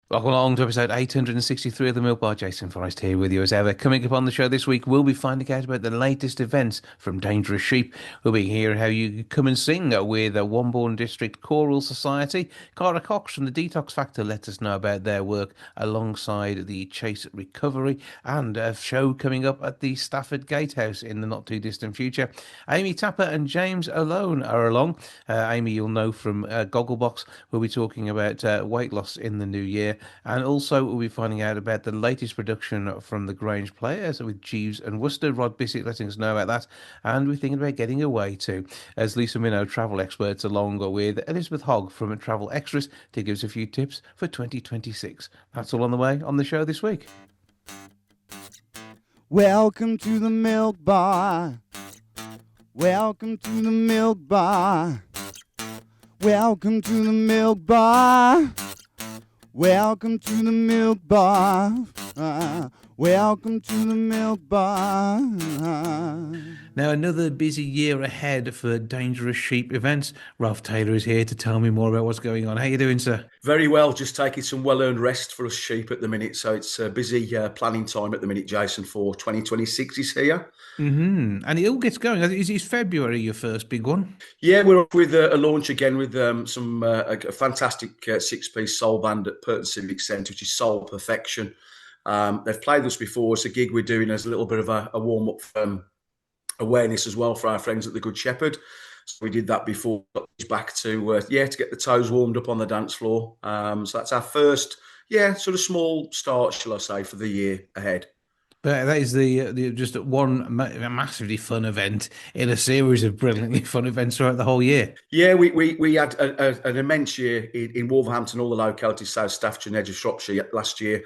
Welcome along to episode 863 of the Milk Bar. Jason Forrest here with you as ever. Coming up on the show this week, we'll be finding out about the latest events from Dangerous Sheep. We'll be hearing how you come and sing with the Wombourne District Choral Society. Cara Cox from the Detox Factor let us know about their work alongside the Chase Recovery and a show coming up at the Stafford Gatehouse in the not too distant future. Amy Tapper and James Alone are along. Amy, you'll know from Gogglebox. We'll be talking about weight loss in the new year. And also, we'll be finding out about the latest production from the Grange Player, so with Jeeves and Wooster. Rod Bissett letting us know about that. And we're thinking about getting away too, as Lisa Minot, travel experts, along with Elizabeth Hogg from Travel Extras to give us a few tips for 2026. That's all on the way on the show this week. Welcome to the Milk Bar. Welcome to the Milk Bar. Welcome to the Milk Bar. Welcome to the Milk Bar. Welcome to the Milk Bar. Now, another busy year ahead for Dangerous Sheep events. Ralph Taylor is here to tell me more about what's going on. How you doing, sir? Very well, just taking some well-earned rest for us sheep at the minute. So it's a busy planning time at the minute, Jason, for 2026 is here. And it all gets going. Is February your first big one? Yeah, we're up with a launch again with a fantastic six-piece soul band at Purton Civic Centre, which is Soul Perfection. They've played us before. It's a gig we're doing as a little bit of a warm-up awareness as well for our friends at the Good Shepherd. So we did that before, back to to get the toes warmed up on the dance floor. So that's our first, sort of small start, shall I say, for the year ahead. But that is the just one massively fun event in a series of brilliantly fun events throughout the whole year. Yeah, we had an immense year in Wolverhampton, all the localities, South Staffordshire and edge of Shropshire last year.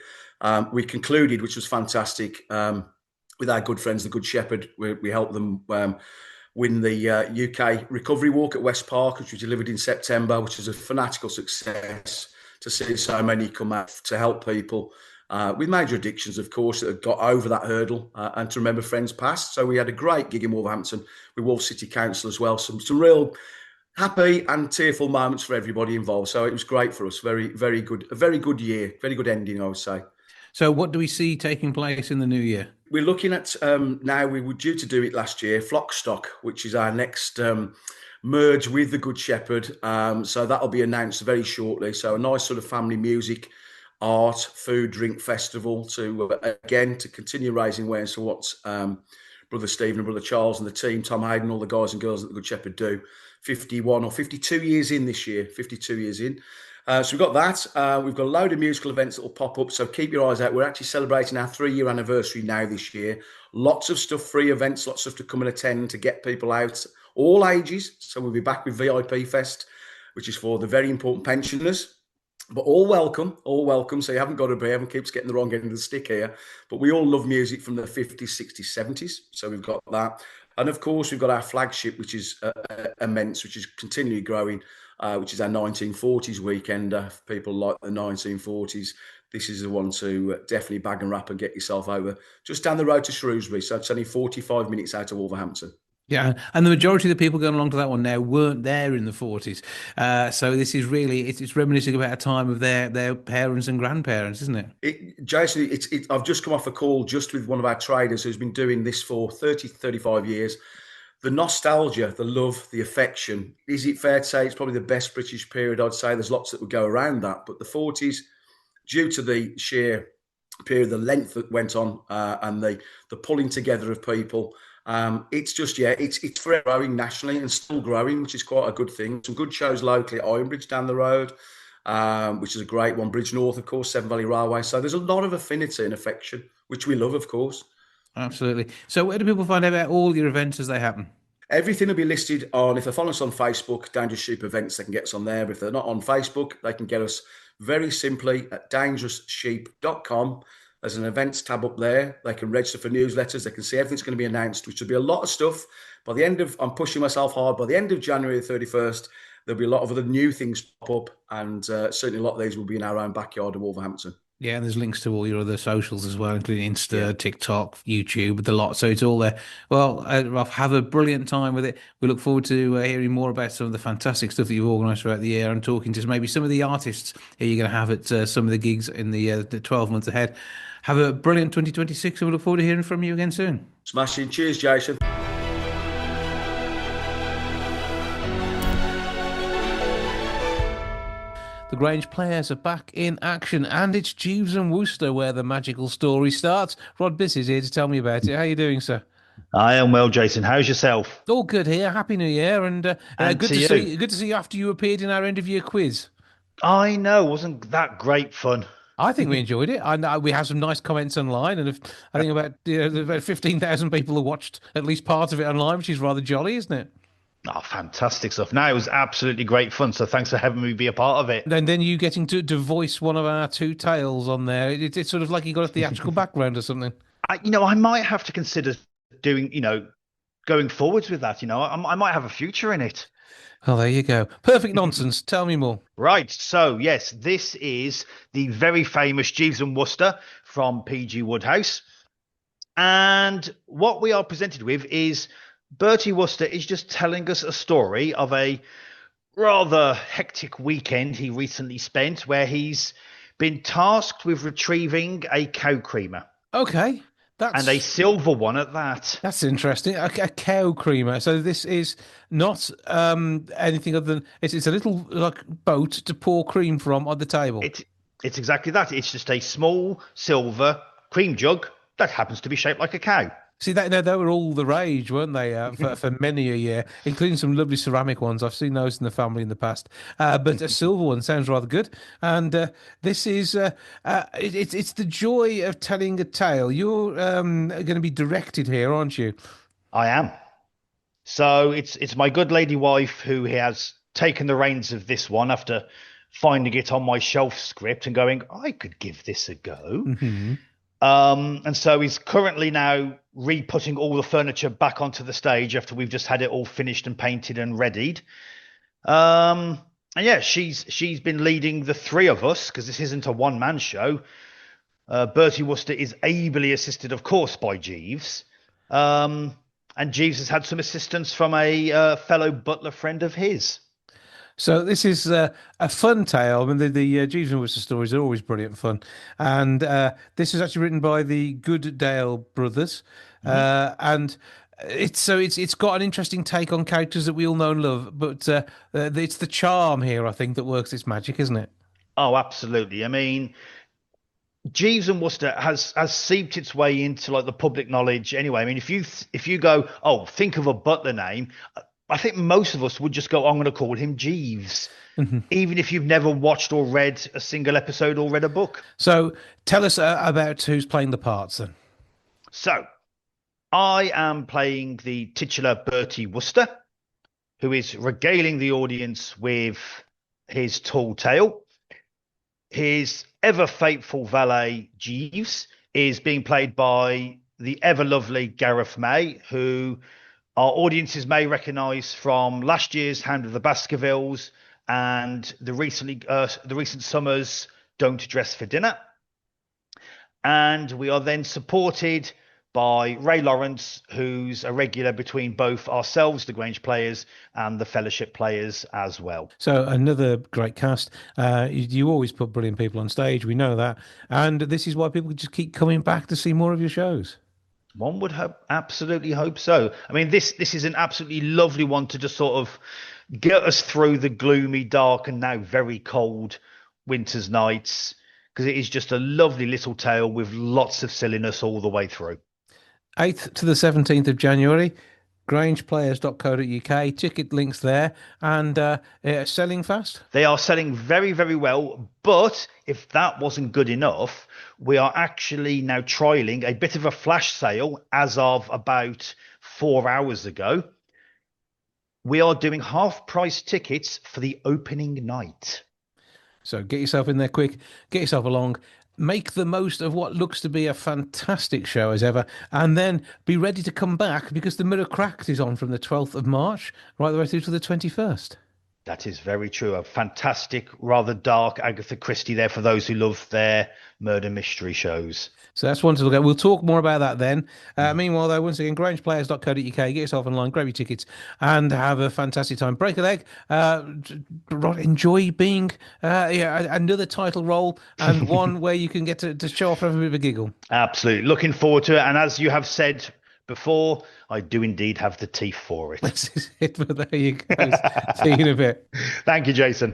We concluded, which was fantastic, with our good friends, the Good Shepherd. We helped them win the UK Recovery Walk at West Park, which was delivered in September, which was a fanatical success to see so many come out to help people with major addictions, of course, that had got over that hurdle and to remember friends past. So we had a great gig in Wolverhampton with Wolf City Council as well. Some real happy and tearful moments for everybody involved. So it was great for us. Very, very good. A very good year. Very good ending, I would say. So, what do we see taking place in the new year? We're looking at now, we were due to do it last year, Flockstock, which is our next merge with the Good Shepherd. So that'll be announced very shortly. So a nice sort of family music, art, food, drink festival to continue raising awareness for what Brother Stephen and Brother Charles and the team, Tom Hayden, all the guys and girls at the Good Shepherd do. 51 or 52 years in this year, 52 years in. So we've got that. We've got a load of musical events that will pop up. So keep your eyes out. We're actually celebrating our 3-year anniversary now this year. Lots of stuff, free events, lots of stuff to come and attend to get people out, all ages. So we'll be back with VIP Fest, which is for the very important pensioners. But all welcome, all welcome. So you haven't got to be, everyone keeps getting the wrong end of the stick here. But we all love music from the 50s, 60s, 70s. So we've got that. And of course, we've got our flagship, which is immense, which is continually growing, which is our 1940s weekender. For people like the 1940s, this is the one to definitely bag and wrap and get yourself over. Just down the road to Shrewsbury. So it's only 45 minutes out of Wolverhampton. Yeah, and the majority of the people going along to that one now weren't there in the 40s. So this is really, it's reminiscing about a time of their parents and grandparents, isn't it? Jason, I've just come off a call just with one of our traders who's been doing this for 30, 35 years. The nostalgia, the love, the affection, is it fair to say it's probably the best British period? I'd say there's lots that would go around that, but the 40s, due to the sheer period, the length that went on and the pulling together of people, it's just, it's forever growing nationally and still growing, which is quite a good thing. Some good shows locally at Ironbridge down the road, which is a great one. Bridge North, of course, Severn Valley Railway. So there's a lot of affinity and affection, which we love, of course. Absolutely. So where do people find out about all your events as they happen? Everything will be listed on, if they follow us on Facebook, Dangerous Sheep Events, they can get us on there. But if they're not on Facebook, they can get us very simply at dangeroussheep.com. There's an events tab up there. They can register for newsletters. They can see everything's going to be announced, which will be a lot of stuff. By the end of, I'm pushing myself hard, by the end of January the 31st, there'll be a lot of other new things pop up. And certainly a lot of these will be in our own backyard of Wolverhampton. Yeah, and there's links to all your other socials as well, including Yeah. Insta, TikTok, YouTube, the lot. So it's all there. Well, Ralph, have a brilliant time with it. We look forward to hearing more about some of the fantastic stuff that you've organised throughout the year and talking to maybe some of the artists who you're going to have at some of the gigs in the 12 months ahead. Have a brilliant 2026, and we look forward to hearing from you again soon. Smashing. Cheers, Jason. The Grange Players are back in action, and it's Jeeves and Wooster where the magical story starts. Rod Bissett is here to tell me about it. How are you doing, sir? I am well, Jason. How's yourself? All good here. Happy New Year, and And good to to see you. good to see you after you appeared in our end of year quiz. I know, wasn't that great fun? I think we enjoyed it. I know we have some nice comments online, and I think about 15,000 people have watched at least part of it online, which is rather jolly, isn't it? Oh, fantastic stuff. No, it was absolutely great fun. So thanks for having me be a part of it. And then you getting to voice one of our two tales on there. It's sort of like you got a theatrical background or something. I might have to consider doing, going forwards with that. I might have a future in it. Oh, there you go. Perfect nonsense. Tell me more. Right. So, yes, this is the very famous Jeeves and Wooster from PG Woodhouse. And what we are presented with is Bertie Wooster is just telling us a story of a rather hectic weekend he recently spent where he's been tasked with retrieving a cow creamer Okay, and a silver one at that. that's interesting. A cow creamer. So this is not anything other than it's a little like boat to pour cream from on the table. It's exactly that. It's just a small silver cream jug that happens to be shaped like a cow. See that they were all the rage, weren't they? For many a year, including some lovely ceramic ones. I've seen those in the family in the past. But a silver one sounds rather good. And this is it's the joy of telling a tale. You're going to be directed here, aren't you? I am. So it's my good lady wife who has taken the reins of this one after finding it on my shelf script and going, I could give this a go. Hmm. And so he's currently now re-putting all the furniture back onto the stage after we've just had it all finished and painted and readied. And yeah, she's been leading the three of us because this isn't a one-man show. Bertie Wooster is ably assisted, of course, by Jeeves. And Jeeves has had some assistance from a fellow butler friend of his. So this is a fun tale. I mean, the Jeeves and Wooster stories are always brilliant fun, and this is actually written by the Goodale brothers, and it's got an interesting take on characters that we all know and love. But it's the charm here, I think, that works its magic, isn't it? Oh, absolutely. I mean, Jeeves and Wooster has seeped its way into like the public knowledge anyway. I mean, if you go, oh, think of a butler name, I think most of us would just go, I'm going to call him Jeeves, even if you've never watched or read a single episode or read a book. So tell us about who's playing the parts then. So I am playing the titular Bertie Wooster, who is regaling the audience with his tall tale. His ever faithful valet, Jeeves, is being played by the ever lovely Gareth May, who our audiences may recognise from last year's Hound of the Baskervilles and the recent summer's Don't Dress for Dinner. And we are then supported by Ray Lawrence, who's a regular between both ourselves, the Grange Players, and the Fellowship Players as well. So another great cast. You always put brilliant people on stage. We know that, and this is why people just keep coming back to see more of your shows. One would absolutely hope so. I mean, this is an absolutely lovely one to just sort of get us through the gloomy, dark, and now very cold winter's nights, because it is just a lovely little tale with lots of silliness all the way through. 8th to the 17th of January, grangeplayers.co.uk, ticket links there, and selling fast. They are selling very, very well, but if that wasn't good enough, we are actually now trialing a bit of a flash sale as of about 4 hours ago. We are doing half price tickets for the opening night. So get yourself in there quick, get yourself along, make the most of what looks to be a fantastic show as ever, and then be ready to come back because the Mirror Cracked is on from the 12th of March right the way through to the 21st. That is very true. A fantastic, rather dark Agatha Christie there for those who love their murder mystery shows. So that's one to look at. We'll talk more about that then. Meanwhile, though, once again, grangeplayers.co.uk, get yourself online, grab your tickets, and have a fantastic time. Break a leg. Rod, enjoy being another title role and one where you can get to show off, have a bit of a giggle. Absolutely. Looking forward to it. And as you have said before, I do indeed have the teeth for it. This is it, but there you go. See you in a bit. Thank you, Jason.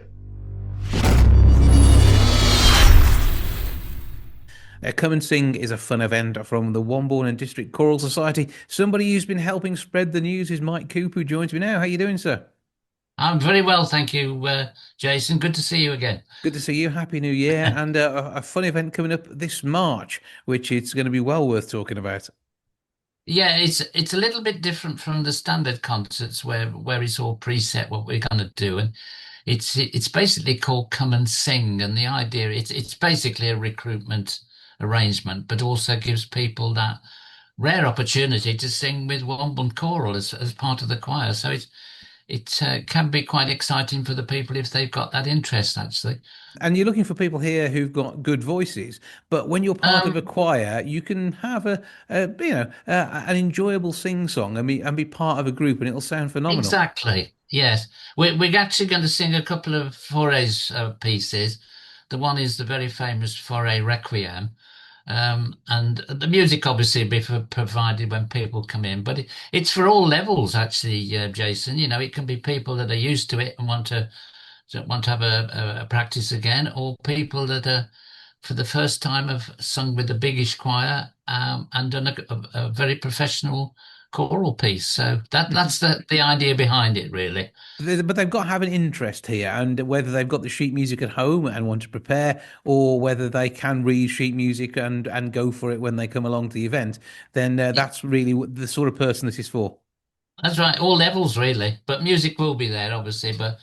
Come and Sing is a fun event from the Wombourne District Choral Society. Somebody who's been helping spread the news is Mike Coop, who joins me now. How you doing, sir? I'm very well, thank you, Jason. Good to see you again. Good to see you. Happy New Year. And a fun event coming up this March, which it's going to be well worth talking about. Yeah, it's a little bit different from the standard concerts where it's all preset what we're going to do, and it's basically called Come and Sing, and the idea it's basically a recruitment arrangement, but also gives people that rare opportunity to sing with Wombourne Choral as part of the choir. So it can be quite exciting for the people if they've got that interest, actually. And you're looking for people here who've got good voices, but when you're part of a choir, you can have an enjoyable sing song and be part of a group, and it'll sound phenomenal. Exactly. Yes, we're actually going to sing a couple of Fauré's pieces. The one is the very famous Fauré Requiem. And the music obviously will be provided when people come in, but it's for all levels actually, Jason. You know, it can be people that are used to it and want to have a practice again, or people that are for the first time have sung with the biggish choir and done a very professional choral piece. So that's the idea behind it, really. But they've got to have an interest here, and whether they've got the sheet music at home and want to prepare, or whether they can read sheet music and go for it when they come along to the event, then that's really the sort of person this is for. That's right, all levels really. But music will be there, obviously. But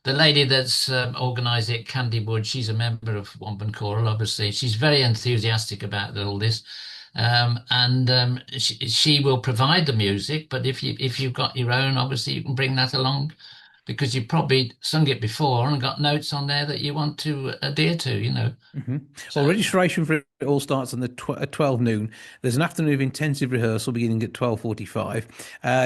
the lady that's organised it, Candy Wood, she's a member of Wombourne Choral, obviously. She's very enthusiastic about all this. And she will provide the music, but if you've got your own, obviously you can bring that along because you've probably sung it before and got notes on there that you want to adhere to, you know. Mm-hmm. Well, registration for it all starts on at 12 noon. There's an afternoon of intensive rehearsal beginning at 12:45.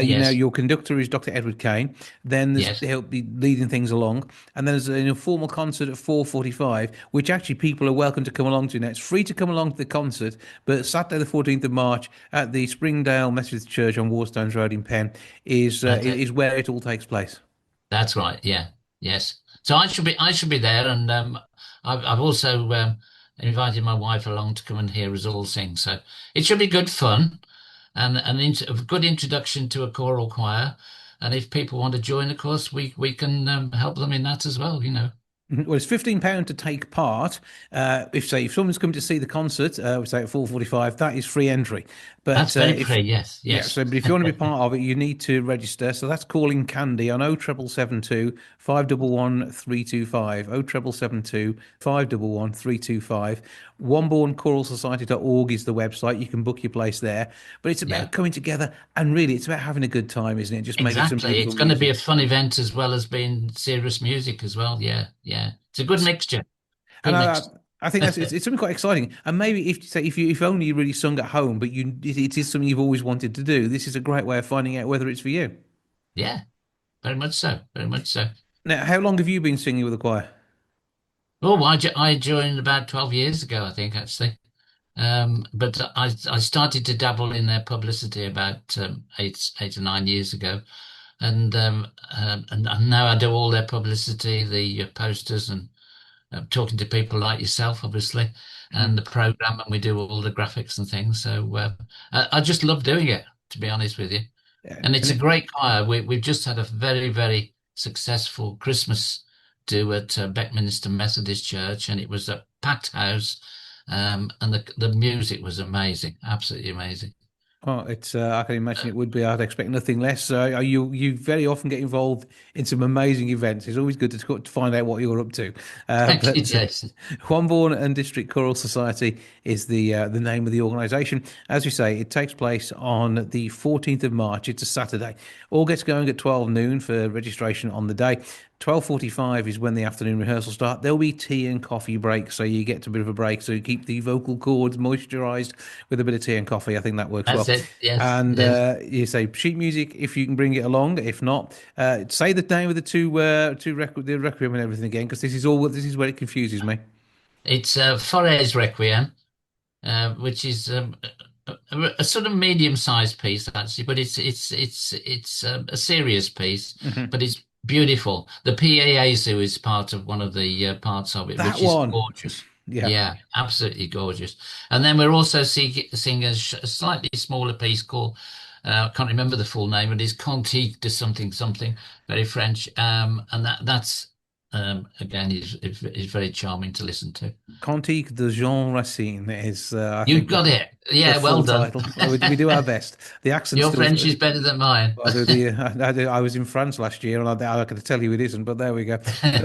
Yes. Your conductor is Dr. Edward Kane. Then he'll be leading things along. And then there's an informal concert at 4:45, which actually people are welcome to come along to. Now, it's free to come along to the concert, but Saturday, the 14th of March at the Springdale Methodist Church on Warstones Road in Penn is where it all takes place. That's right. Yeah. Yes. So I should be there, and I've also invited my wife along to come and hear us all sing. So it should be good fun, and a good introduction to a choral choir. And if people want to join, of course, we can help them in that as well. You know. Well, it's £15 to take part. If someone's coming to see the concert, we say at 4:45, that is free entry. But that's very free. Yes. Yeah. So, but if you want to be part of it, you need to register. So that's calling Candy on 07772 511 325. 07772 511 325. WombourneChoralSociety.org is the website. You can book your place there. But it's about coming together, and really, it's about having a good time, isn't it? Just making some exactly. It's going to be a fun event as well as being serious music as well. Yeah. Yeah. It's a good mixture. And I think it's something quite exciting. And maybe if only you really sung at home, but it is something you've always wanted to do. This is a great way of finding out whether it's for you. Yeah, very much so. Very much so. Now, how long have you been singing with the choir? Oh, I joined about 12 years ago, I think, actually. But I started to dabble in their publicity about 8 or 9 years ago, and now I do all their publicity, the posters, and talking to people like yourself, obviously, and the program, and we do all the graphics and things. So I just love doing it, to be honest with you. Yeah. And it's a great choir. We've just had a very, very successful Christmas do at Beckminster Methodist Church, and it was a packed house, and the music was amazing, absolutely amazing. Oh, it's I can imagine it would be. I'd expect nothing less. You very often get involved in some amazing events. It's always good to find out what you're up to. Thank you, Jason. Wombourne District Choral Society is the name of the organisation. As you say, it takes place on the 14th of March. It's a Saturday. All gets going at 12 noon for registration on the day. 12:45 is when the afternoon rehearsals start. There'll be tea and coffee breaks, so you get a bit of a break, so you keep the vocal cords moisturised with a bit of tea and coffee. I think that works That's well. it. Yes, And yes. you say sheet music if you can bring it along. If not, say the name of the the requiem and everything again, because this is where it confuses me. It's Foray's Requiem, which is a sort of medium-sized piece actually, but it's a serious piece, Mhm. but it's beautiful. The Piezu is part of one of the parts of it, That which is one, gorgeous. yeah. Yeah, absolutely gorgeous. And then we're also singing a slightly smaller piece called I can't remember the full name. It is Cantique de something something, very French, and that's again is very charming to listen to. Cantique de Jean Racine is, I You think, got it. the Yeah, well full done. title. We do our best. The accent Your still. French is better than mine. I, do the, I was in France last year, and I can tell you it isn't, but there we go.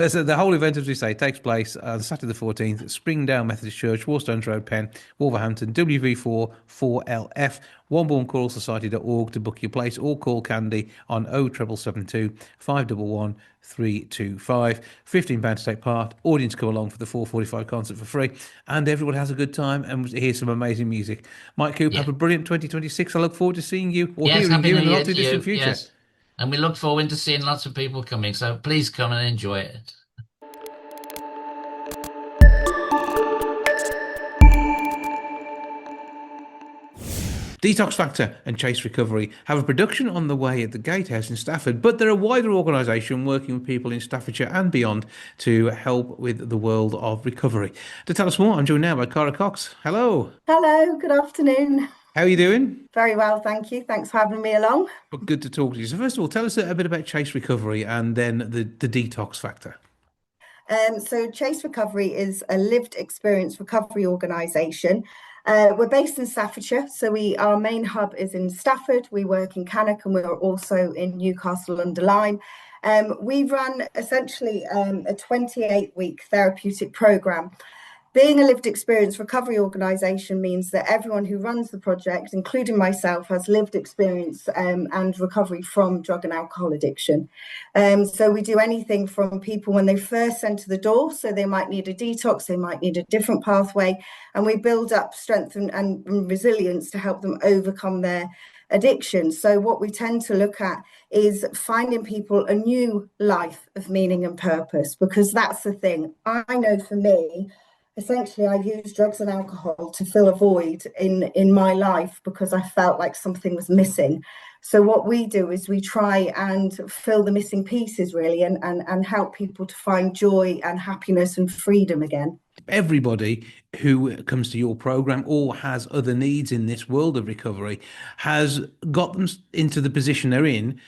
So the whole event, as we say, takes place on Saturday the 14th at Springdale Methodist Church, Warstones Road, Penn, Wolverhampton, WV4 4LF, Society.org to book your place, or call Candy on 07772 511 325. £15 to take part. Audience come along for the 4:45 concert for free, and everyone has a good time and hear some amazing music. Mike Coop, have Yeah. a brilliant 2026. I look forward to seeing you or Yes, hearing Happy you New in the not Year too to distant you. future. Yes. And we look forward to seeing lots of people coming. So please come and enjoy it. Detox Factor and Chase Recovery have a production on the way at the Gatehouse in Stafford, but they're a wider organisation working with people in Staffordshire and beyond to help with the world of recovery. To tell us more, I'm joined now by Cara Cox. Hello. Hello, good afternoon. How are you doing? Very well, thank you. Thanks for having me along. Well, good to talk to you. So first of all, tell us a bit about Chase Recovery and then the Detox Factor. So Chase Recovery is a lived experience recovery organisation. We're based in Staffordshire, so our main hub is in Stafford. We work in Cannock and we're also in Newcastle under Lyme. We run essentially a 28-week therapeutic programme. Being a lived experience recovery organisation means that everyone who runs the project, including myself, has lived experience and recovery from drug and alcohol addiction. So we do anything from people when they first enter the door, so they might need a detox, they might need a different pathway, and we build up strength and resilience to help them overcome their addiction. So what we tend to look at is finding people a new life of meaning and purpose, because that's the thing. I know for me, essentially, I used drugs and alcohol to fill a void in my life because I felt like something was missing. So what we do is we try and fill the missing pieces, really, and help people to find joy and happiness and freedom again. Everybody who comes to your program or has other needs in this world of recovery has got them into the position they're in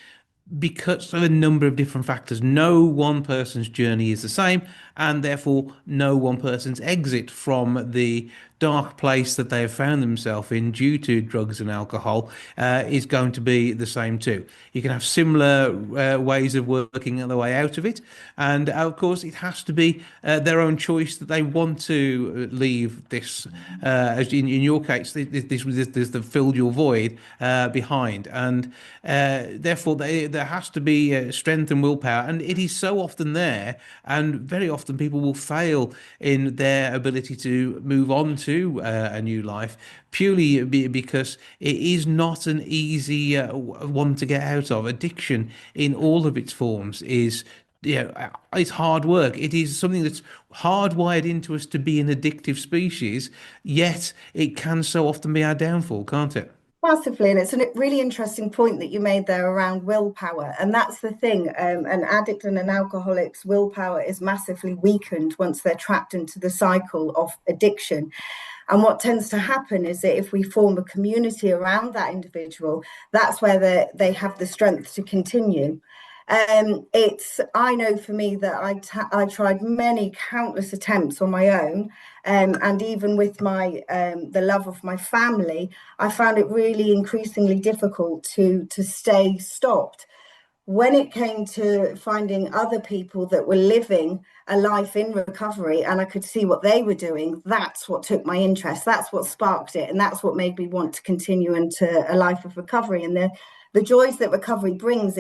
because of a number of different factors. No one person's journey is the same, and therefore no one person's exit from the dark place that they have found themselves in due to drugs and alcohol is going to be the same too. You can have similar ways of working on the way out of it, and of course it has to be their own choice that they want to leave this, as in your case, this that filled your void behind, and therefore there has to be strength and willpower, and it is so often there, and very often people will fail in their ability to move on to a new life purely because it is not an easy one to get out of. Addiction in all of its forms is, it's hard work. It is something that's hardwired into us to be an addictive species, yet it can so often be our downfall, can't it? Massively, and it's a really interesting point that you made there around willpower, and that's the thing. An addict and an alcoholic's willpower is massively weakened once they're trapped into the cycle of addiction. And what tends to happen is that if we form a community around that individual, that's where they have the strength to continue. I know for me that I tried many countless attempts on my own, and even with the love of my family, I found it really increasingly difficult to stay stopped. When it came to finding other people that were living a life in recovery and I could see what they were doing, that's what took my interest. That's what sparked it. And that's what made me want to continue into a life of recovery. And the joys that recovery brings,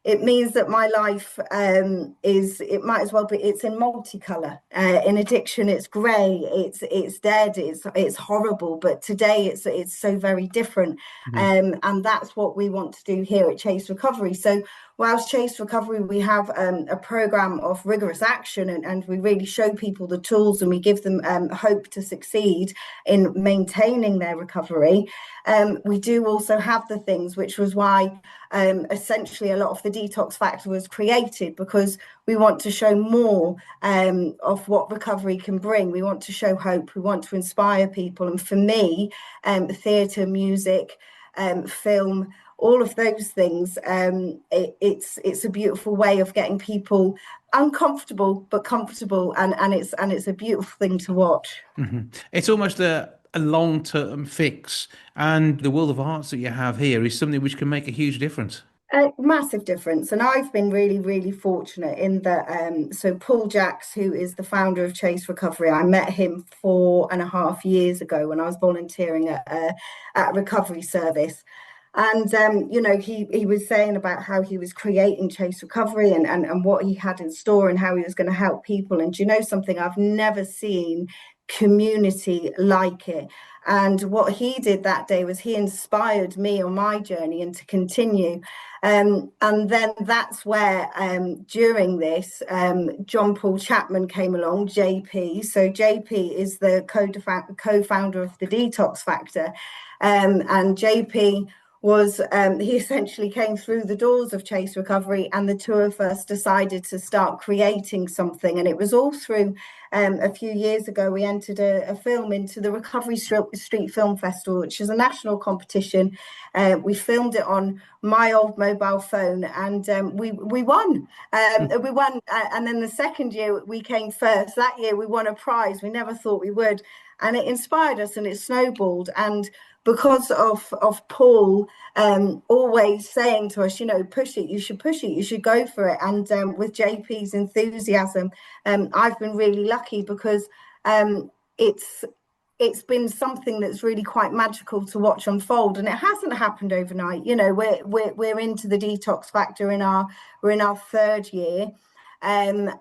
it means that my life it might as well be, it's in multicolour. In addiction, it's grey, it's dead, it's horrible, but today it's so very different. And that's what we want to do here at Chase Recovery. So whilst Chase Recovery, we have a programme of rigorous action, and we really show people the tools, and we give them hope to succeed in maintaining their recovery. We do also have the things, which was why essentially a lot of the Detox Factor was created, because we want to show more of what recovery can bring. We want to show hope, we want to inspire people. And for me, theatre, music, film, all of those things, it's a beautiful way of getting people uncomfortable but comfortable, and it's a beautiful thing to watch. It's almost a long-term fix, and the world of arts that you have here is something which can make a huge difference. A massive difference. And I've been really, really fortunate in that. So Paul Jacks, who is the founder of Chase Recovery, I met him 4.5 years ago when I was volunteering at a recovery service. And, he was saying about how he was creating Chase Recovery and what he had in store and how he was going to help people. And do you know something? I've never seen community like it. And what he did that day was he inspired me on my journey and to continue. And then that's where during this, John Paul Chapman came along, JP. So JP is the co-founder of the Detox Factor. And JP was he essentially came through the doors of Chase Recovery, and the two of us decided to start creating something. And it was all through a few years ago, we entered a film into the Recovery Street Film Festival, which is a national competition. We filmed it on my old mobile phone, and we won. We won, and then the second year we came first. That year we won a prize. We never thought we would, and it inspired us, and it snowballed. And because of Paul always saying to us, push it, you should go for it. And with JP's enthusiasm, I've been really lucky, because it's been something that's really quite magical to watch unfold, and it hasn't happened overnight. We're into the Detox Factor we're in our third year. And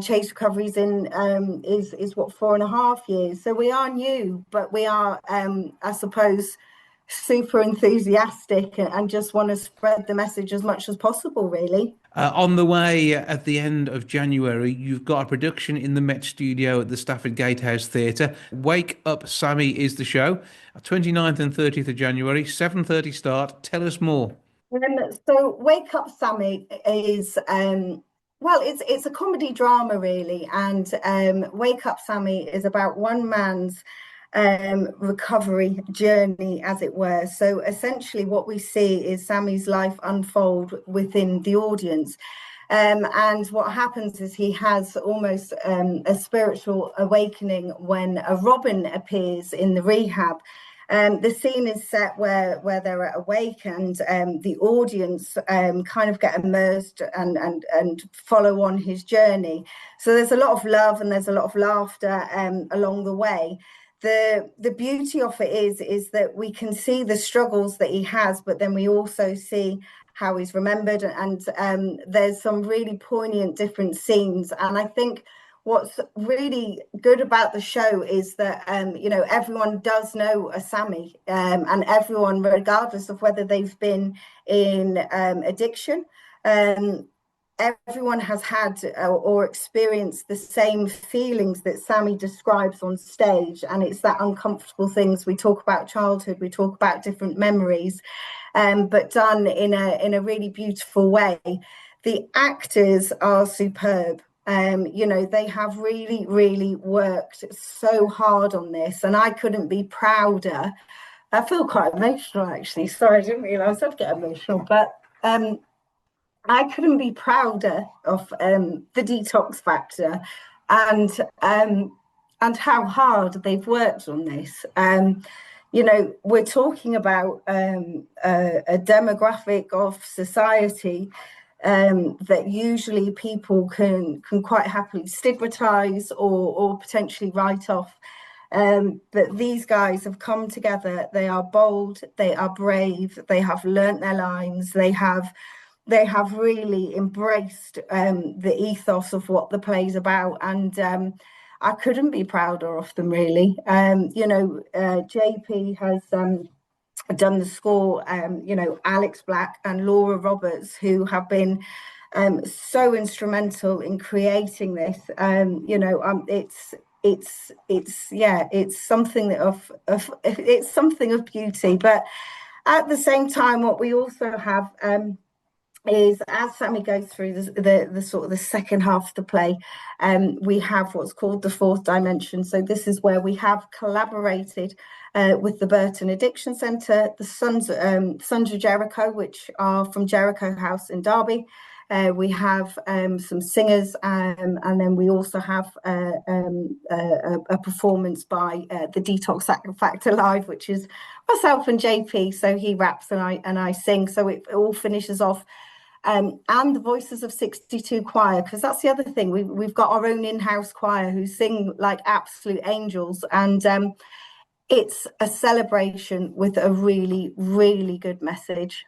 Chase Recovery's is what, 4.5 years. So we are new, but we are, I suppose, super enthusiastic and just want to spread the message as much as possible, really. On the way at the end of January, you've got a production in the Met Studio at the Stafford Gatehouse Theatre. Wake Up Sammy is the show. 29th and 30th of January, 7:30 start. Tell us more. So Wake Up Sammy is it's a comedy drama, really, and Wake Up Sammy is about one man's recovery journey, as it were. So essentially what we see is Sammy's life unfold within the audience. And what happens is he has almost a spiritual awakening when a robin appears in the rehab. The scene is set where they're at a wake, and the audience kind of get immersed and follow on his journey. So there's a lot of love and there's a lot of laughter along the way. The beauty of it is that we can see the struggles that he has, but then we also see how he's remembered, and there's some really poignant different scenes. And I think what's really good about the show is that everyone does know a Sammy, and everyone, regardless of whether they've been in addiction, everyone has had or experienced the same feelings that Sammy describes on stage. And it's that uncomfortable things. We talk about childhood, we talk about different memories, but done in a really beautiful way. The actors are superb. They have really, really worked so hard on this, and I couldn't be prouder. I feel quite emotional, actually. Sorry, I didn't realise I'd get emotional, but I couldn't be prouder of the Detox Factor and how hard they've worked on this. We're talking about a demographic of society that usually people can quite happily stigmatize or potentially write off. But these guys have come together. They are bold, they are brave, they have learnt their lines, they have they have really embraced the ethos of what the play's about, and I couldn't be prouder of them, really. JP has done the score, Alex Black and Laura Roberts, who have been so instrumental in creating this. It's something it's something of beauty, but at the same time, what we also have is, as Sammy goes through the sort of the second half of the play, we have what's called the fourth dimension. So this is where we have collaborated with the Burton Addiction Centre, the Sons of Jericho, which are from Jericho House in Derby. We have some singers, and then we also have a performance by the Detox Factor Live, which is myself and JP. So he raps and I sing. So it all finishes off. And the Voices of 62 choir, because that's the other thing. We've got our own in-house choir who sing like absolute angels, and it's a celebration with a really, really good message.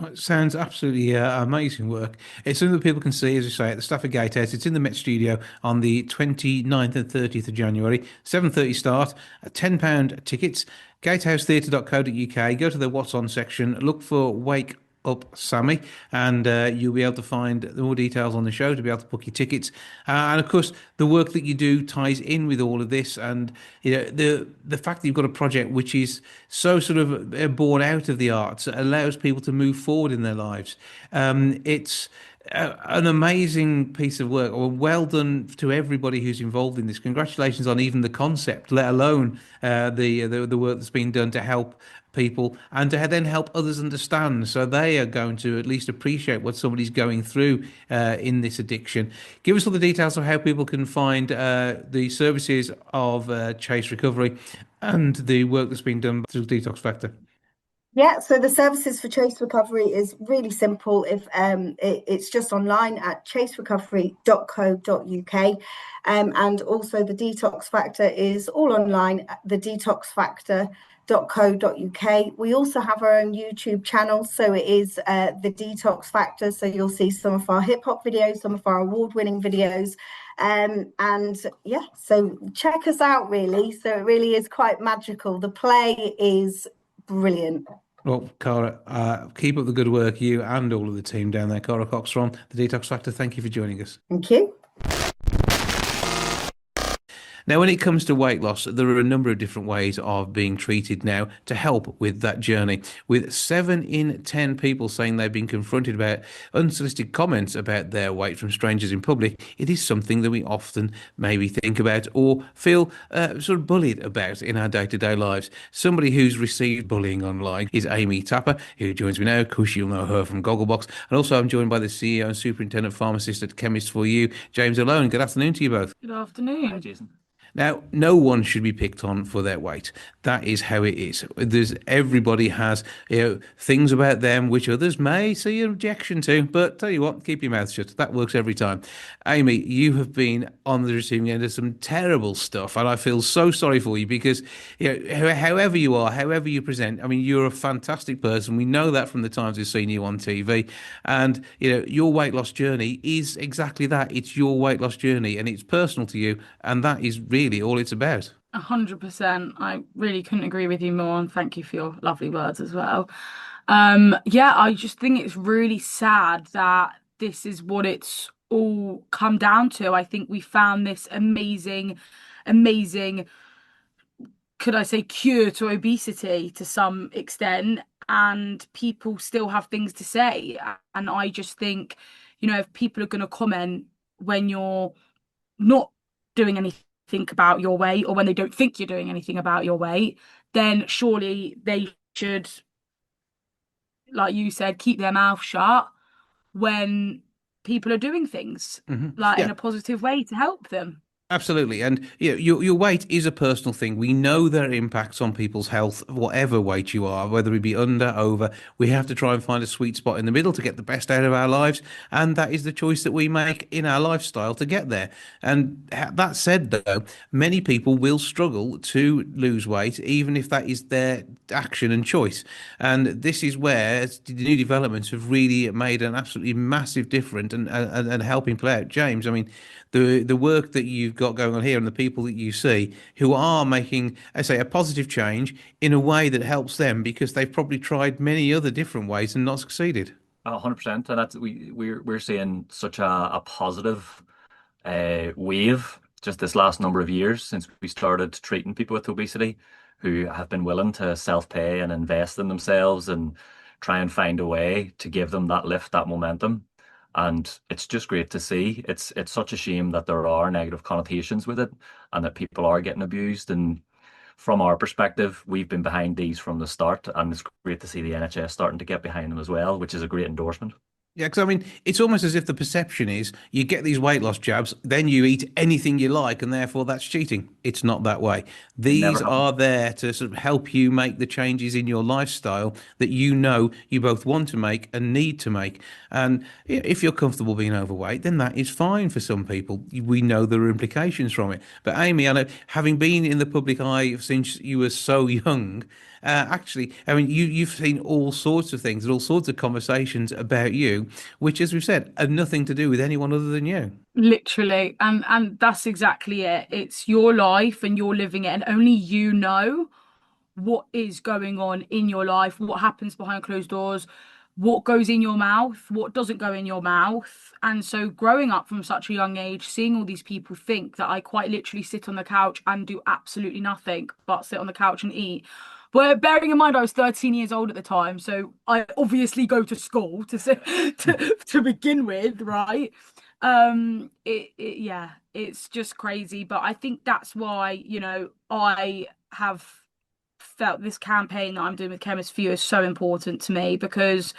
It sounds absolutely amazing work. It's something that people can see, as you say, at the Stafford Gatehouse. It's in the Met Studio on the 29th and 30th of January, 7:30 start, £10 tickets, gatehousetheatre.co.uk. Go to the What's On section, look for Wake Up Sammy, and you'll be able to find more details on the show to be able to book your tickets. And of course, the work that you do ties in with all of this, and the fact that you've got a project which is so sort of born out of the arts allows people to move forward in their lives. It's an amazing piece of work. Well done to everybody who's involved in this. Congratulations on even the concept, let alone the work that's been done to help people and to then help others understand, so they are going to at least appreciate what somebody's going through in this addiction. Give us all the details of how people can find the services of Chase Recovery and the work that's been done through Detox Factor. Yeah, so the services for Chase Recovery is really simple. If it's just online at chaserecovery.co.uk, and also the Detox Factor is all online at the detoxfactor.co.uk. We also have our own YouTube channel, so it is the Detox Factor. So you'll see some of our hip hop videos, some of our award-winning videos, and yeah, so check us out, really. So it really is quite magical. The play is brilliant. Well, Cara, keep up the good work, you and all of the team down there. Cara Cox from the Detox Factor, thank you for joining us. Thank you. Now, when it comes to weight loss, there are a number of different ways of being treated now to help with that journey. With 7 in 10 people saying they've been confronted about unsolicited comments about their weight from strangers in public, it is something that we often maybe think about or feel sort of bullied about in our day-to-day lives. Somebody who's received bullying online is Amy Tapper, who joins me now. Of course, you'll know her from GoggleBox. And also, I'm joined by the CEO and Superintendent Pharmacist at Chemist for You, James Alone. Good afternoon to you both. Good afternoon, Jason. Now, no one should be picked on for their weight. That is how it is. Everybody has things about them which others may see an objection to, but tell you what, keep your mouth shut. That works every time. Amy, you have been on the receiving end of some terrible stuff, and I feel so sorry for you because however you are, however you present, I mean, you're a fantastic person. We know that from the times we've seen you on TV, and your weight loss journey is exactly that. It's your weight loss journey, and it's personal to you, and that is really all it's about. 100%. I really couldn't agree with you more, and thank you for your lovely words as well. I just think it's really sad that this is what it's all come down to. I think we found this amazing, could I say, cure to obesity to some extent, and people still have things to say. And I just think, if people are going to comment when you're not doing anything about your weight, or when they don't think you're doing anything about your weight, then surely they should, like you said, keep their mouth shut when people are doing things in a positive way to help them. Absolutely. And your weight is a personal thing. We know there are impacts on people's health, whatever weight you are, whether it be under, over. We have to try and find a sweet spot in the middle to get the best out of our lives. And that is the choice that we make in our lifestyle to get there. And that said, though, many people will struggle to lose weight, even if that is their action and choice. And this is where the new developments have really made an absolutely massive difference and helping play out. James, I mean, the work that you've got going on here and the people that you see who are making, I say, a positive change in a way that helps them because they've probably tried many other different ways and not succeeded. 100%, and that's we're seeing such a positive wave just this last number of years since we started treating people with obesity who have been willing to self-pay and invest in themselves and try and find a way to give them that lift, that momentum. And it's just great to see. It's such a shame that there are negative connotations with it and that people are getting abused. And from our perspective, we've been behind these from the start, and it's great to see the NHS starting to get behind them as well, which is a great endorsement. Yeah, because I mean, it's almost as if the perception is you get these weight loss jabs, then you eat anything you like, and therefore that's cheating. It's not that way. It never These happened. are there to sort of help you make the changes in your lifestyle that you know you both want to make and need to make. And if you're comfortable being overweight, then that is fine for some people. We know there are implications from it. But Amy, I know having been in the public eye since you were so young, actually, I mean, you've seen all sorts of things and all sorts of conversations about you, which, as we've said, have nothing to do with anyone other than you. Literally, and that's exactly it. It's your life and you're living it, and only you know what is going on in your life, what happens behind closed doors, what goes in your mouth, what doesn't go in your mouth. And so growing up from such a young age, seeing all these people think that I quite literally sit on the couch and do absolutely nothing but sit on the couch and eat. But bearing in mind I was 13 years old at the time, so I obviously go to school to begin with, right? Yeah, it's just crazy. But I think that's why, I have felt this campaign that I'm doing with Chemist for You is so important to me because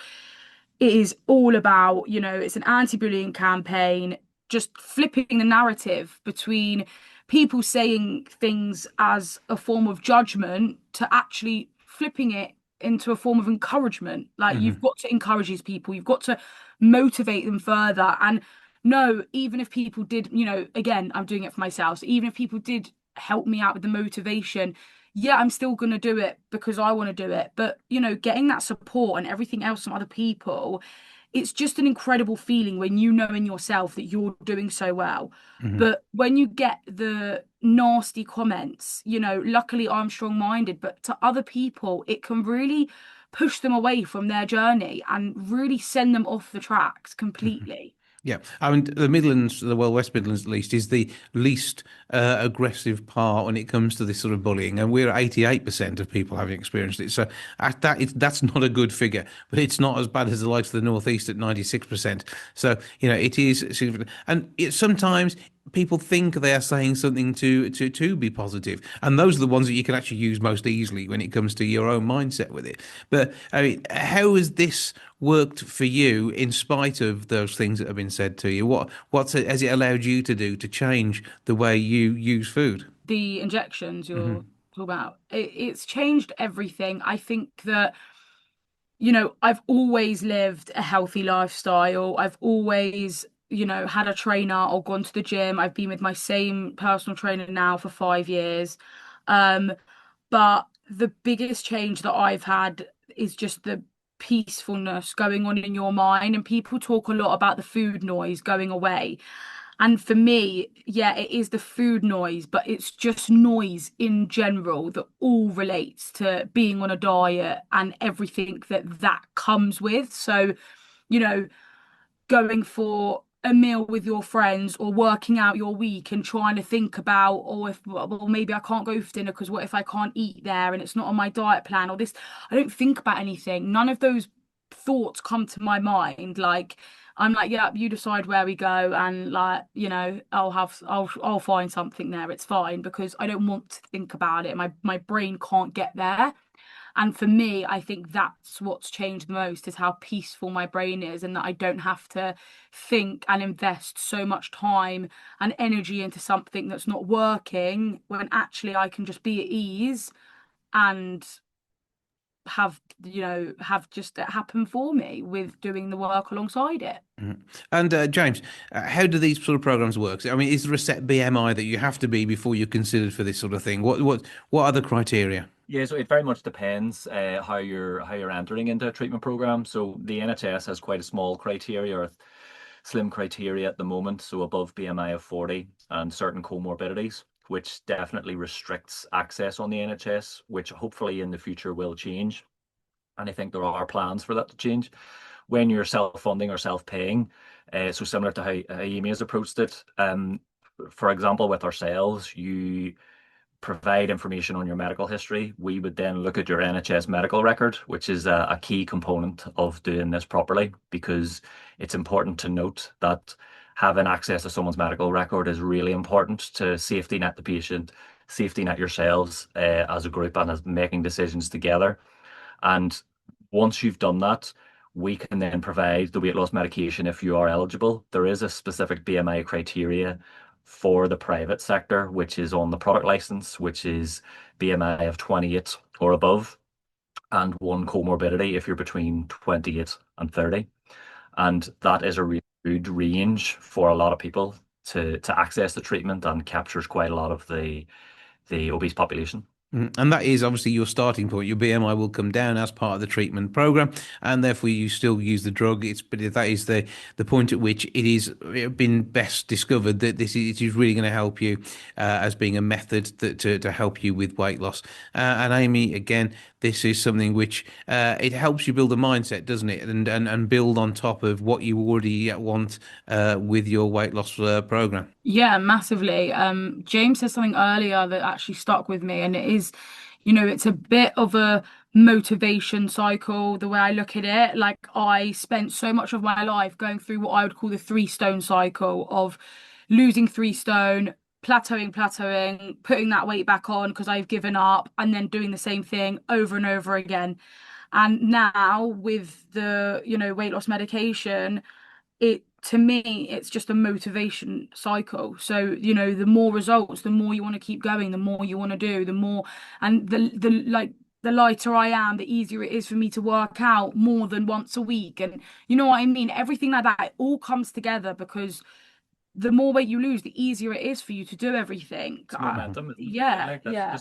it is all about, it's an anti-bullying campaign, just flipping the narrative between people saying things as a form of judgment to actually flipping it into a form of encouragement. Like you've got to encourage these people, you've got to motivate them further. And no, even if people did, again, I'm doing it for myself. So even if people did help me out with the motivation, yeah, I'm still going to do it because I want to do it. But, getting that support and everything else from other people, it's just an incredible feeling when you know in yourself that you're doing so well. Mhm. But when you get the nasty comments, luckily I'm strong-minded, but to other people, it can really push them away from their journey and really send them off the tracks completely. Yeah, I mean the Midlands, well, West Midlands at least, is the least aggressive part when it comes to this sort of bullying, and we're 88% of people having experienced it. So that's not a good figure, but it's not as bad as the likes of the Northeast at 96%. So it is significant, and sometimes people think they are saying something to be positive, and those are the ones that you can actually use most easily when it comes to your own mindset with it. But I mean, how has this worked for you in spite of those things that have been said to you? What has it allowed you to do to change the way you use food? The injections you're Hmm. talking about, it's changed everything. I think that I've always lived a healthy lifestyle. I've always, had a trainer or gone to the gym. I've been with my same personal trainer now for 5 years. Um, but the biggest change that I've had is just the peacefulness going on in your mind. And people talk a lot about the food noise going away. And for me, yeah, it is the food noise, but it's just noise in general that all relates to being on a diet and everything that comes with. So, you know, going for a meal with your friends or working out your week and trying to think about, oh, if well, maybe I can't go for dinner because what if I can't eat there and it's not on my diet plan or this, I don't think about anything. None of those thoughts come to my mind. Like I'm like, yeah, you decide where we go and like, I'll find something there. It's fine because I don't want to think about it. My brain can't get there. And for me, I think that's what's changed the most, is how peaceful my brain is, and that I don't have to think and invest so much time and energy into something that's not working, when actually I can just be at ease and have just it happen for me with doing the work alongside it. Mhm. And James, how do these sort of programs work? I mean, is there a set BMI that you have to be before you're considered for this sort of thing? What are the criteria? Yeah, so it very much depends how you're entering into a treatment program. So the NHS has quite a small criteria or slim criteria at the moment, so above BMI of 40 and certain comorbidities, which definitely restricts access on the NHS, which hopefully in the future will change. And I think there are plans for that to change. When you're self-funding or self-paying, so similar to how Amy has approached it, for example, with ourselves, you provide information on your medical history. We would then look at your NHS medical record, which is a key component of doing this properly, because it's important to note that having access to someone's medical record is really important to safety net the patient, safety net yourselves as a group, and as making decisions together. And once you've done that, we can then provide the weight loss medication if you are eligible. There is a specific BMI criteria for the private sector, which is on the product license, which is BMI of 28 or above, and one comorbidity if you're between 28 and 30. And that is a really good range for a lot of people to access the treatment, and captures quite a lot of the obese population. And that is obviously your starting point. Your BMI will come down as part of the treatment program, and therefore you still use the drug. But that is the point at which it is been best discovered that it is really going to help you as being a method to help you with weight loss. And Amy, again, this is something which it helps you build a mindset, doesn't it? And build on top of what you already want with your weight loss program. Yeah, massively. James said something earlier that actually stuck with me, and it is, it's a bit of a motivation cycle, the way I look at it. Like, I spent so much of my life going through what I would call the 3 stone cycle of losing 3 stone, plateauing, putting that weight back on because I've given up, and then doing the same thing over and over again. And now with the, weight loss medication, it to me it's just a motivation cycle. So the more results, the more you want to keep going, the more you want to do, the more, and the lighter I am, the easier it is for me to work out more than once a week. And you know what I mean, everything like that, it all comes together, because the more weight you lose, the easier it is for you to do everything. It's momentum, isn't it? Yeah, Like, that's yeah.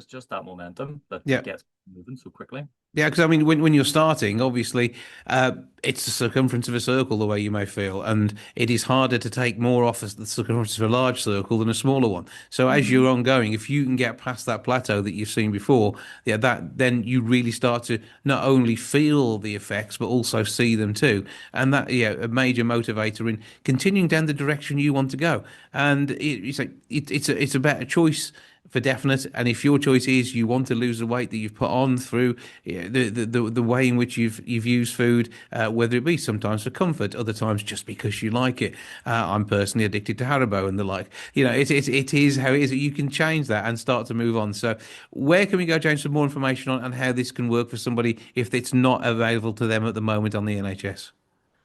just that momentum that Yeah. gets moving so quickly. Yeah, because I mean, when you're starting, obviously, it's the circumference of a circle, the way you may feel, and it is harder to take more off the circumference of a large circle than a smaller one. So as you're ongoing, if you can get past that plateau that you've seen before, yeah, then you really start to not only feel the effects but also see them too, and that, yeah, a major motivator in continuing down the direction you want to go. And it's a better choice for definite. And if your choice is you want to lose the weight that you've put on through the way in which you've used food, whether it be sometimes for comfort, other times just because you like it. I'm personally addicted to Haribo and the like. It is how it is. You can change that and start to move on. So where can we go, James, for more information on how this can work for somebody if it's not available to them at the moment on the NHS?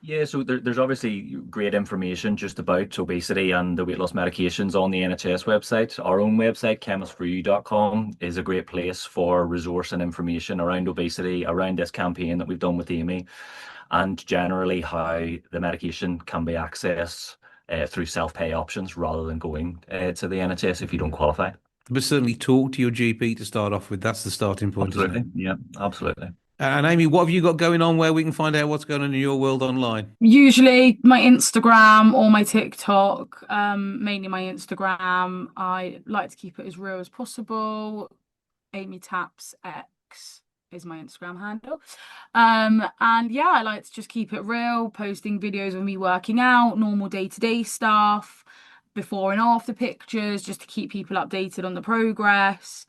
Yeah, so there's obviously great information just about obesity and the weight loss medications on the NHS website. Our own website, chemistforyou.com, is a great place for resource and information around obesity, around this campaign that we've done with Amy, and generally how the medication can be accessed through self-pay options rather than going to the NHS if you don't qualify. But certainly talk to your GP to start off with. That's the starting point, isn't it? Absolutely. Yeah, absolutely. And Amy, what have you got going on where we can find out what's going on in your world online? Usually my Instagram or my TikTok, mainly my Instagram. I like to keep it as real as possible. Amy Taps X is my Instagram handle. And yeah, I like to just keep it real, posting videos of me working out, normal day-to-day stuff, before and after pictures, just to keep people updated on the progress,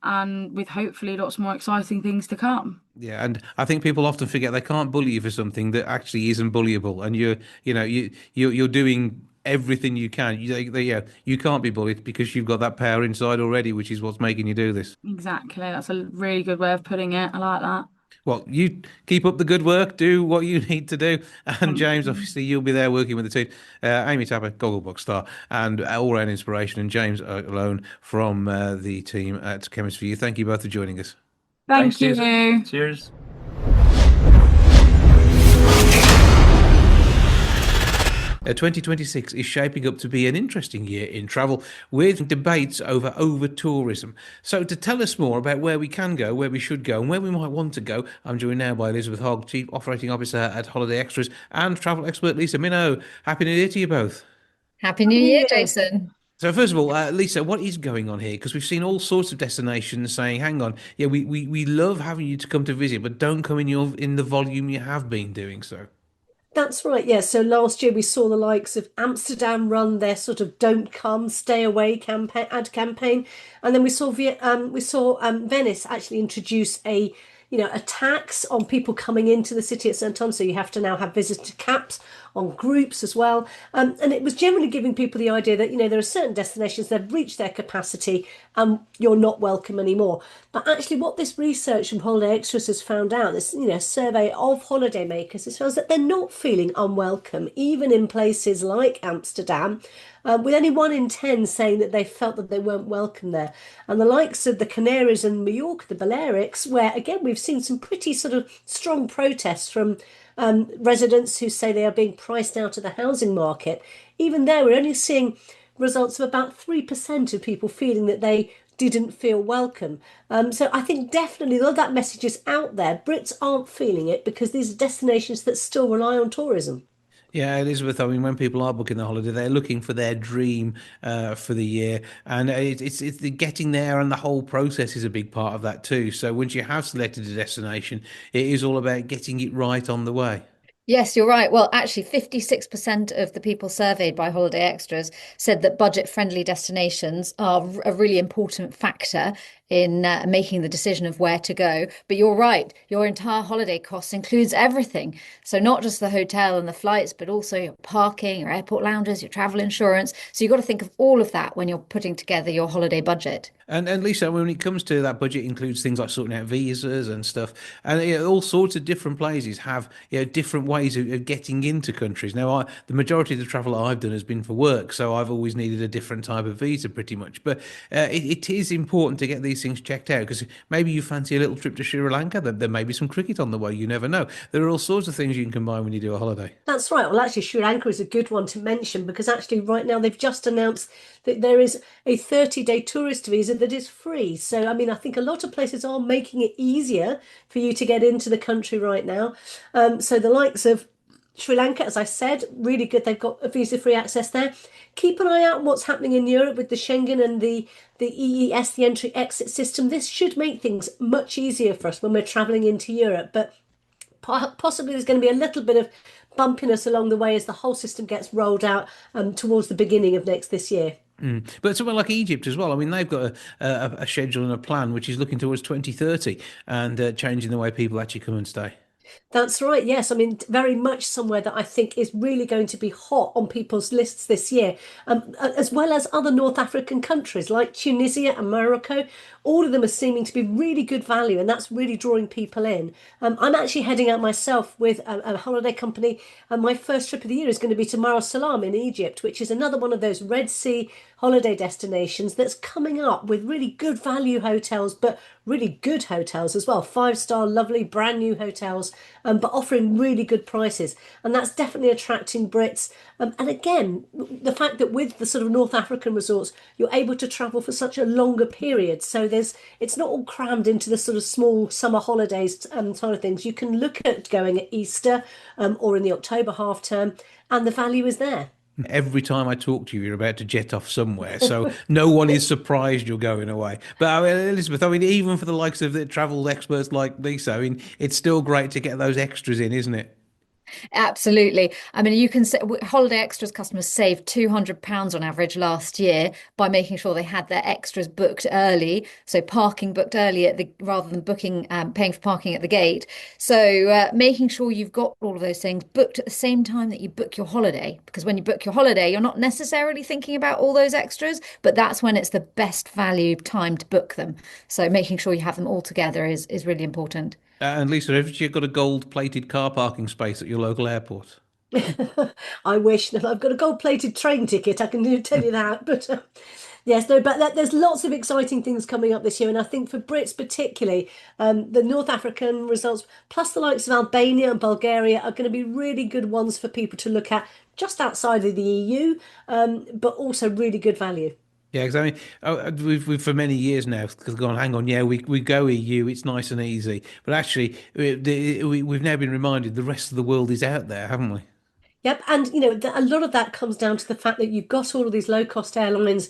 and with hopefully lots more exciting things to come. Yeah, and I think people often forget they can't bully you for something that actually isn't bullyable, and you're doing everything you can. You can't be bullied because you've got that power inside already, which is what's making you do this. Exactly. That's a really good way of putting it. I like that. Well, you keep up the good work, do what you need to do. And Thank James, you. obviously, you'll be there working with the team. Amy Tapper, Gogglebox star, and all round inspiration. And James alone from the team at Chemist for You. Thank you both for joining us. Thanks, Thank Jason. you. Cheers. Uh, 2026 is shaping up to be an interesting year in travel with debates over tourism. So, to tell us more about where we can go, where we should go, and where we might want to go, I'm joined now by Elizabeth Hogg, Chief Operating Officer at Holiday Extras, and travel expert Lisa Minot. Happy New Year to you both. Happy New Year, Jason. So first of all, Lisa, what is going on here? Because we've seen all sorts of destinations saying, "Hang on, yeah, we love having you to come to visit, but don't come in the volume you have been doing so." That's right, yeah. So last year we saw the likes of Amsterdam run their sort of "Don't Come, Stay Away" campaign, ad campaign, and then we saw Venice actually introduce a tax on people coming into the city at certain times. So you have to now have visitor caps on groups as well, and it was generally giving people the idea that there are certain destinations that have reached their capacity and you're not welcome anymore. But actually, what this research from Holiday Extras has found out, this survey of holidaymakers, it shows that they're not feeling unwelcome, even in places like Amsterdam, with only 1 in 10 saying that they felt that they weren't welcome there. And the likes of the Canaries and Mallorca, the Balearics, where again we've seen some pretty sort of strong protests from residents who say they are being priced out of the housing market. Even there, we're only seeing results of about 3% of people feeling that they didn't feel welcome. So I think definitely, though that message is out there, Brits aren't feeling it because these are destinations that still rely on tourism. Yeah, Elizabeth. I mean, when people are booking the holiday, they're looking for their dream for the year, and it's the getting there, and the whole process is a big part of that too. So once you have selected a destination, it is all about getting it right on the way. Yes, you're right. Well, actually, 56% of the people surveyed by Holiday Extras said that budget-friendly destinations are a really important factor in making the decision of where to go. But you're right, your entire holiday cost includes everything. So not just the hotel and the flights, but also your parking, your airport lounges, your travel insurance. So you've got to think of all of that when you're putting together your holiday budget. And Lisa, when it comes to that budget, includes things like sorting out visas and stuff, and all sorts of different places have different ways of getting into countries. Now, the majority of the travel I've done has been for work, so I've always needed a different type of visa, pretty much. But it is important to get these things checked out because maybe you fancy a little trip to Sri Lanka. There may be some cricket on the way. You never know. There are all sorts of things you can combine when you do a holiday. That's right. Well, actually, Sri Lanka is a good one to mention because actually, right now, they've just announced that there is a 30-day tourist visa that is free. So, I mean, I think a lot of places are making it easier for you to get into the country right now. So, the likes of Sri Lanka, as I said, really good. They've got a visa-free access there. Keep an eye out on what's happening in Europe with the Schengen and the EES, the entry-exit system. This should make things much easier for us when we're traveling into Europe. But possibly there's going to be a little bit of bumpiness along the way as the whole system gets rolled out towards the beginning of this year. But somewhere like Egypt as well. I mean, they've got a schedule and a plan which is looking towards 2030 and changing the way people actually come and stay. That's right. Yes. I mean, very much somewhere that I think is really going to be hot on people's lists this year, as well as other North African countries like Tunisia and Morocco. All of them are seeming to be really good value, and that's really drawing people in. I'm actually heading out myself with a holiday company, and my first trip of the year is going to be to Mar Salam in Egypt, which is another one of those Red Sea holiday destinations that's coming up with really good value hotels, but really good hotels as well. 5-star, lovely, brand new hotels, but offering really good prices. And that's definitely attracting Brits. And again, the fact that with the sort of North African resorts, you're able to travel for such a longer period. So it's not all crammed into the sort of small summer holidays sort of things. You can look at going at Easter or in the October half term, and the value is there. Every time I talk to you, you're about to jet off somewhere. So no one is surprised you're going away. But I mean, Elizabeth, I mean, even for the likes of the travel experts like Lisa, I mean, it's still great to get those extras in, isn't it? Absolutely. I mean, you can say Holiday Extras customers saved £200 on average last year by making sure they had their extras booked early. So parking booked early rather than paying for parking at the gate. So making sure you've got all of those things booked at the same time that you book your holiday, because when you book your holiday, you're not necessarily thinking about all those extras, but that's when it's the best value time to book them. So making sure you have them all together is really important. And Lisa, have you got a gold-plated car parking space at your local airport? I wish that I've got a gold-plated train ticket. I can tell you that, but yes, no. But there's lots of exciting things coming up this year, and I think for Brits particularly, the North African results, plus the likes of Albania and Bulgaria, are going to be really good ones for people to look at just outside of the EU, but also really good value. Yeah, because I mean, we've for many years now gone, hang on, yeah, we go EU, it's nice and easy, but actually, we've now been reminded the rest of the world is out there, haven't we? Yep, and a lot of that comes down to the fact that you've got all of these low-cost airlines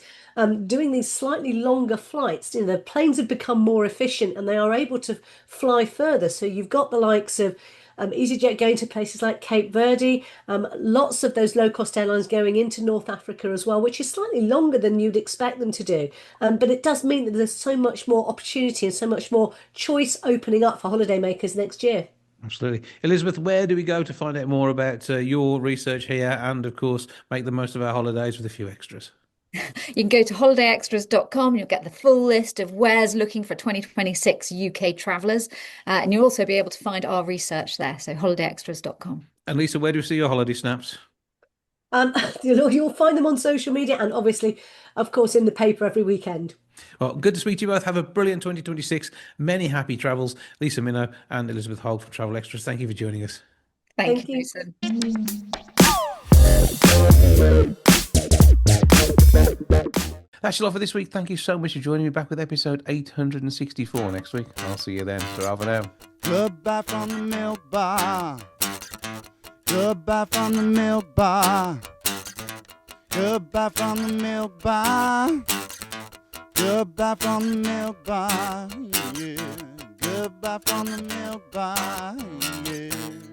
doing these slightly longer flights. The planes have become more efficient and they are able to fly further. So you've got the likes of EasyJet going to places like Cape Verde, lots of those low-cost airlines going into North Africa as well, which is slightly longer than you'd expect them to do. But it does mean that there's so much more opportunity and so much more choice opening up for holidaymakers next year. Absolutely. Elizabeth, where do we go to find out more about your research here and, of course, make the most of our holidays with a few extras? You can go to holidayextras.com. You'll get the full list of where's looking for 2026 UK travellers. And you'll also be able to find our research there. So holidayextras.com. And Lisa, where do we see your holiday snaps? You'll find them on social media and obviously, of course, in the paper every weekend. Well, good to speak to you both. Have a brilliant 2026. Many happy travels. Lisa Minot and Elizabeth Hogg from Travel Extras. Thank you for joining us. Thank you, Jason. That's all for this week. Thank you so much for joining me. Back with episode 864 next week. I'll see you then. So for now. Goodbye from the milk bar. Goodbye from the milk bar. Goodbye from the milk bar. Goodbye from the milk bar. Yeah. Goodbye from the milk bar. Yeah.